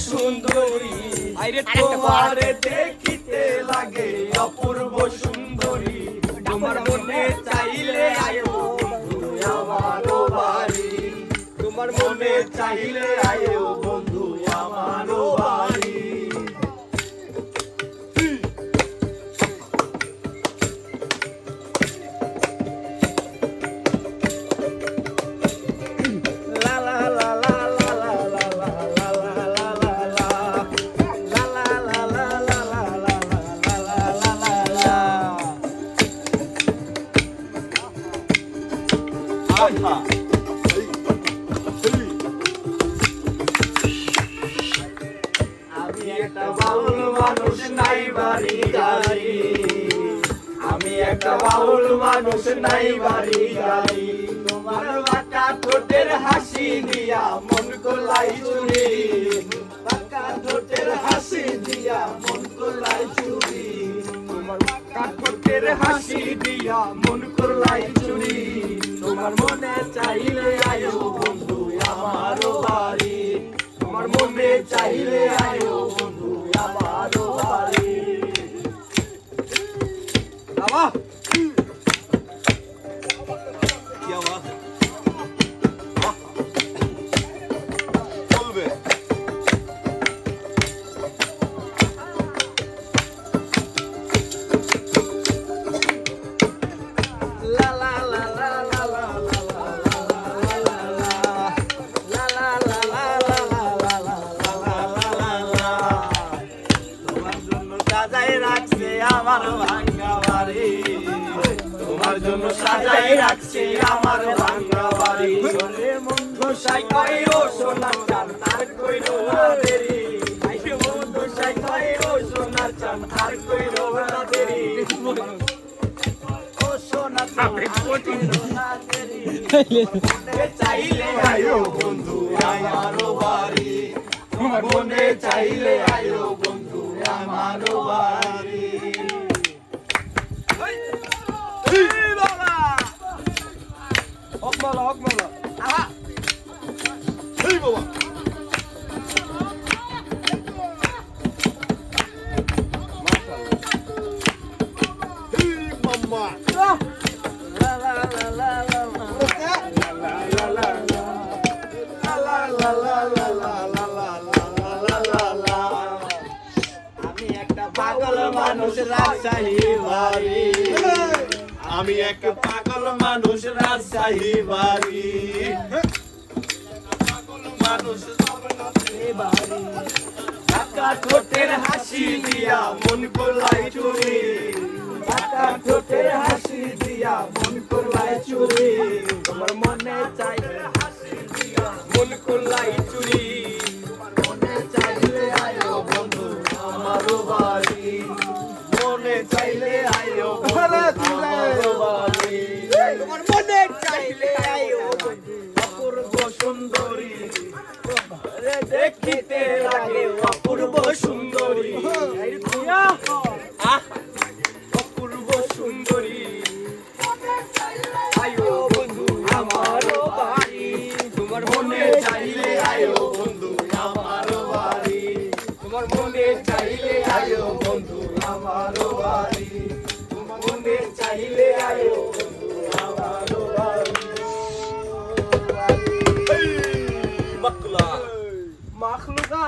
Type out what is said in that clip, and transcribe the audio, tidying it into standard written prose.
সুন্দরী তোমারে দেখিতে লাগে অপূর্ব সুন্দরী তোমার মনে চাইলে আয়ো বন্ধু আমারও বাড়ি তোমার মনে চাইলে আয়ো বন্ধু আমারও বাড়ি আমি একটা বাউল মানুষ নাই বাড়ি গাড়ি আমি একটা বাউল মানুষ নাই বাড়ি গাড়ি তোমার বাঁকা ঠোঁটের হাসি দিয়া মন কোলাই চুরি বাঁকা ঠোঁটের হাসি দিয়া মন কোলাই চুরি তোমার বাঁকা ঠোঁটের হাসি দিয়া মন কোলাই চুরি তোমার মনে চাইলে আয়ো বন্ধু আমারও বাড়ি তোমার মনে চাইলে আয়ো বন্ধু আমারও বাড়ি বাবা কি আওয়াজ চলবে লা লা লা লা লা লা আমার ভাঙ্গা বাড়ি তোমার জন্য সাজাই রাখছি আমার ভাঙ্গা বাড়ি মন সাই কই ও সোনার চান আর কই রোনা দেরি মন সাই কই ও সোনার চান আর কই রোনা দেরি ও সোনার চান আর কই রোনা দেরি চাইলে আয়ো বন্ধু আমারও বাড়ি মনে চাইলে আয়ো বন্ধু আমারও বাড়ি Okmala, okmala. Aha. Hey baba. Maşallah. Hey mama. La la la la la. La la la la. La la la la la. আমি একটা পাগল মানুষ রাজশাহী বাড়ি আমি এক পাগল মানুষ রাজশাহী বাড়ি পাগল মানুষ বাড়ি কাকা ঠোঁটের হাসি দিয়া মন কোলাই চুরি কাকা ঠোঁটের হাসি দিয়া মন কোলাই চুরি তোমার মনে চাইলে হাসি দিয়া মন কোলাই চুরি মনে চাইলে আয়ো বন্ধু আমারও বাড়ি মনে চাইলে আয়ো আমারও বাড়ি তোমার মনে চাইলে আয়ো অপূর্ব সুন্দরী দেখিতে লাগে অপূর্ব সুন্দরী অপূর্ব সুন্দরী আয়ো বন্ধু আমারও বাড়ি তোমার মনে চাইলে আয়ো বন্ধু আমারও বাড়ি তোমার মনে চাইলে আয়ো বন্ধু আমারও বাড়ি তোমার মনে চাইলে আয়ো বন্ধু আমারও বাড়ি মাখলুকা